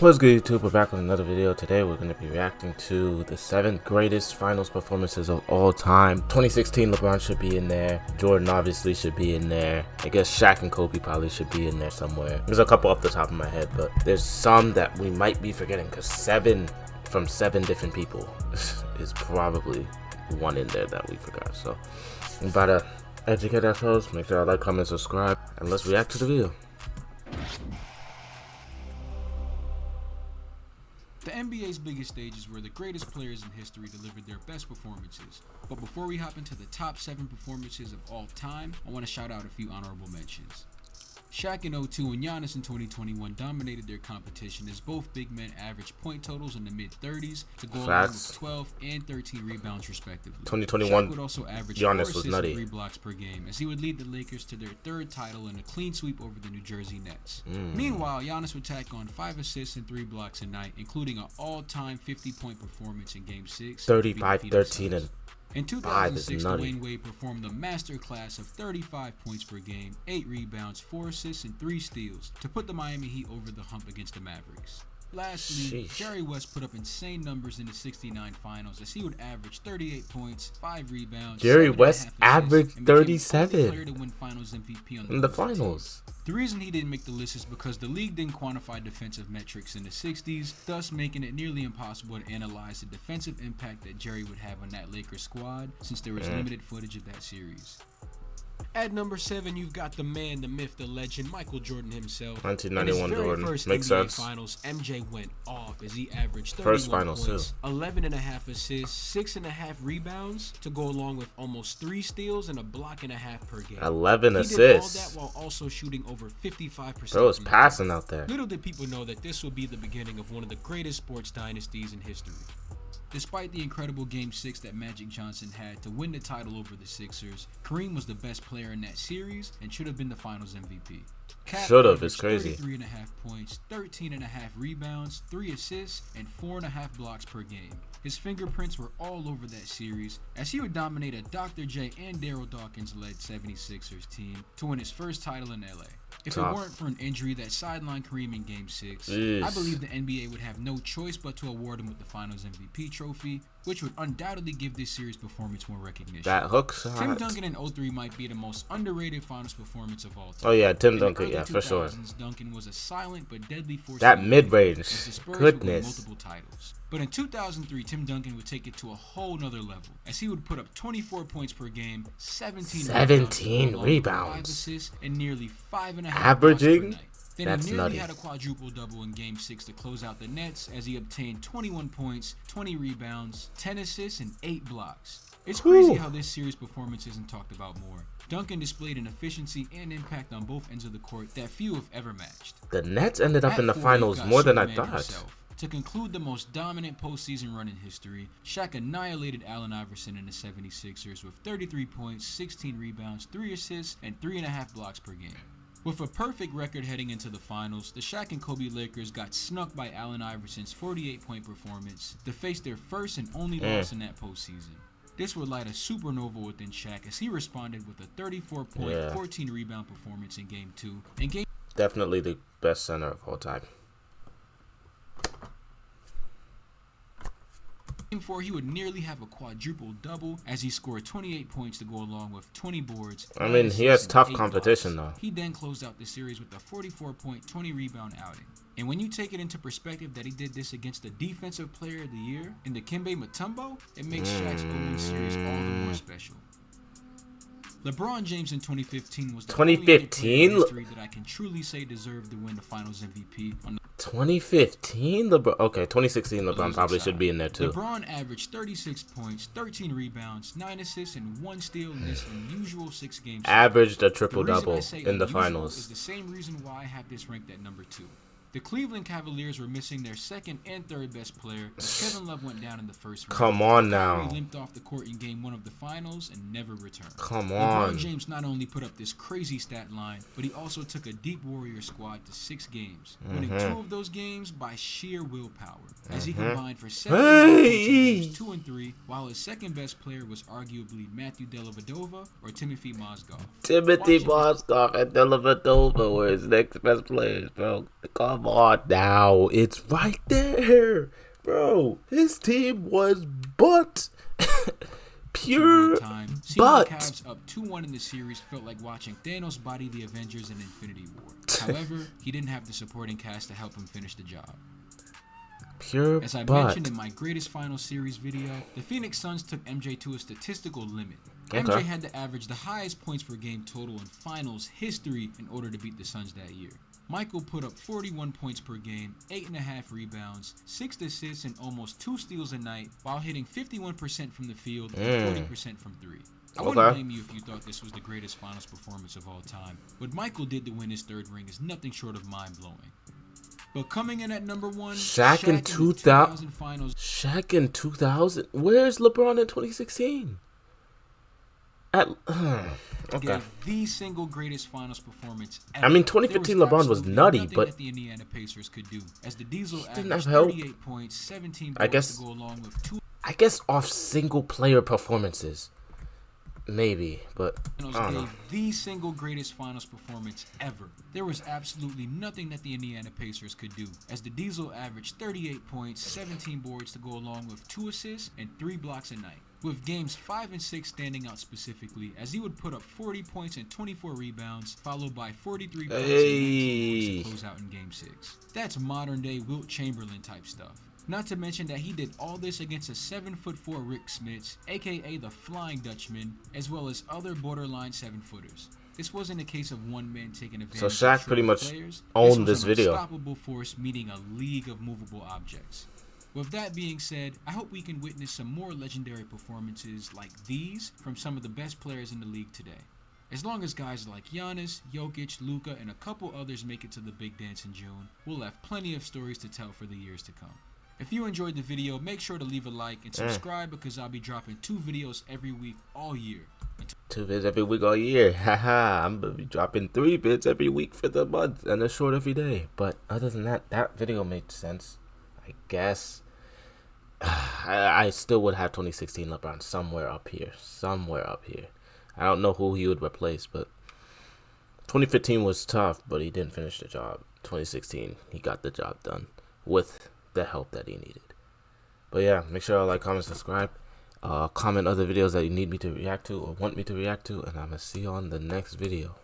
What's good, YouTube? We're back with another video. Today we're going to be reacting to the 7 greatest finals performances of all time. 2016 LeBron should be in there. Jordan obviously should be in there. I guess Shaq and Kobe probably should be in there somewhere. There's a couple off the top of my head, but there's some that we might be forgetting because 7 from 7 different people is probably one in there that we forgot. So we're about to educate ourselves. Make sure I like, comment, subscribe, and let's react to the video. The NBA's biggest stage is where the greatest players in history delivered their best performances. But before we hop into the top 7 performances of all time, I want to shout out a few honorable mentions. Shaq in 02 and Giannis in 2021 dominated their competition as both big men averaged point totals in the mid-30s to go along with 12 and 13 rebounds respectively. 2021, Shaq would also average Giannis 4 was assists nutty. and 3 blocks per game as he would lead the Lakers to their 3rd title in a clean sweep over the New Jersey Nets. Meanwhile, Giannis would tack on 5 assists and 3 blocks a night, including an all-time 50-point performance in Game 6. 35, 13, and in 2006, Dwayne Wade performed the masterclass of 35 points per game, 8 rebounds, 4 assists, and 3 steals to put the Miami Heat over the hump against the Mavericks. Lastly, Jerry West put up insane numbers in the '69 finals as he would average 38 points, 5 rebounds. Jerry West averaged 37 to win Finals MVP on in the finals. The reason he didn't make the list is because the league didn't quantify defensive metrics in the 60s, thus making it nearly impossible to analyze the defensive impact that Jerry would have on that Lakers squad since there was limited footage of that series. At number 7, you've got the man, the myth, the legend, Michael Jordan himself. 1991 Jordan. First Makes NBA sense. Finals, MJ went off as he averaged 31 First finals points, too. 11.5 assists, 6.5 rebounds to go along with almost 3 steals and a block and a half per game. 11 he assists. did all that while also shooting over 55%. Bro was passing out there. Little did people know that this would be the beginning of one of the greatest sports dynasties in history. Despite the incredible Game 6 that Magic Johnson had to win the title over the Sixers, Kareem was the best player in that series and should have been the Finals MVP. Should have, it's crazy. 33.5 points, 13.5 rebounds, 3 assists, and 4.5 blocks per game. His fingerprints were all over that series as he would dominate a Dr. J and Daryl Dawkins-led 76ers team to win his first title in LA. If it weren't for an injury that sidelined Kareem in Game 6, I believe the NBA would have no choice but to award him with the Finals MVP trophy, which would undoubtedly give this series performance more recognition. That hook shot. Tim Duncan in 03 might be the most underrated Finals performance of all time. Oh yeah, Tim Duncan, yeah, for sure. Duncan was a silent but deadly force. That mid-range, goodness. Multiple titles. But in 2003, Tim Duncan would take it to a whole nother level as he would put up 24 points per game, 17 rebounds, 5 assists, and nearly 5.5 averaging. Then That's he nearly nutty. had a quadruple-double in Game 6 to close out the Nets as he obtained 21 points, 20 rebounds, 10 assists, and 8 blocks. It's crazy how this series performance isn't talked about more. Duncan displayed an efficiency and impact on both ends of the court that few have ever matched. The Nets ended up in the finals more than I thought. To conclude the most dominant postseason run in history, Shaq annihilated Allen Iverson and the 76ers with 33 points, 16 rebounds, 3 assists, and 3.5 blocks per game. With a perfect record heading into the finals, the Shaq and Kobe Lakers got snuck by Allen Iverson's 48-point performance to face their first and only loss in that postseason. This would light a supernova within Shaq as he responded with a 34-point, 14-rebound performance in Game 2. Definitely the best center of all time. Game 4, he would nearly have a quadruple-double as he scored 28 points to go along with 20 boards. I mean, he has tough competition though. He then closed out the series with a 44-point, 20-rebound outing. And when you take it into perspective that he did this against the Defensive Player of the Year in Dikembe Mutombo, it makes Shaq's 0-1 series all the more special. LeBron James in 2015 was the only player in history that I can truly say deserved to win the Finals MVP. 2015 LeBron. Okay, 2016 LeBron probably should be in there too. LeBron averaged 36 points, 13 rebounds, 9 assists, and 1 steal in this unusual 6-game series. Averaged a triple-double in the finals. Is the same reason why I have this ranked at number 2. The Cleveland Cavaliers were missing their second and third best player as Kevin Love went down in the first round. Come on now. He limped off the court in Game 1 of the finals and never returned. Come on. LeBron James not only put up this crazy stat line, but he also took a deep Warrior squad to 6 games, winning 2 of those games by sheer willpower, as he combined for 7 games 2 and 3, while his second best player was arguably Matthew Dellavedova or Timothy Mozgov. Timothy Mozgov and Dellavedova were his next best players, bro. Calm Come on now. It's right there. Bro, his team was butt. Pure time. Seeing butt. the Cavs up 2-1 in the series felt like watching Thanos body the Avengers in Infinity War. However, he didn't have the supporting cast to help him finish the job. Pure As I butt. mentioned in my greatest final series video, the Phoenix Suns took MJ to a statistical limit. Okay. MJ had to average the highest points per game total in finals history in order to beat the Suns that year. Michael put up 41 points per game, 8.5 rebounds, 6 assists, and almost 2 steals a night, while hitting 51% from the field and 40% from 3. I wouldn't blame you if you thought this was the greatest finals performance of all time. What Michael did to win his third ring is nothing short of mind-blowing. But coming in at number 1, Shaq in 2000 finals. Shaq in 2000. Where's LeBron in 2016? Okay. Gave the single greatest finals performance ever. I mean, 2015 LeBron was nutty, but that the Indiana Pacers could do, as the Diesel didn't averaged have help. 38 points, 17 I boards guess- to go along with 2 I guess off single player performances. Maybe, but I don't know. gave the single greatest finals performance ever. There was absolutely nothing that the Indiana Pacers could do, as the Diesel averaged 38 points, 17 boards to go along with 2 assists and 3 blocks a night, with games 5 and 6 standing out specifically, as he would put up 40 points and 24 rebounds, followed by 43 points and 19 boards to close out in game 6. That's modern day Wilt Chamberlain type stuff. Not to mention that he did all this against a 7'4" Rick Smits, aka the Flying Dutchman, as well as other borderline 7-footers. This wasn't a case of one man taking advantage of Shaq pretty much players. owned this this video. was an unstoppable force meeting a league of movable objects. With that being said, I hope we can witness some more legendary performances like these from some of the best players in the league today. As long as guys like Giannis, Jokic, Luka, and a couple others make it to the big dance in June, we'll have plenty of stories to tell for the years to come. If you enjoyed the video, make sure to leave a like and subscribe because I'll be dropping 2 videos every week all year. 2 vids every week all year. Haha, I'm gonna be dropping 3 vids every week for the month and a short every day. But other than that, that video made sense, I guess. I still would have 2016 LeBron somewhere up here. I don't know who he would replace, but 2015 was tough, but he didn't finish the job. 2016, he got the job done with the help that he needed. But yeah, make sure to like, comment, subscribe. Comment other videos that you need me to react to or want me to react to, and I'm gonna see you on the next video.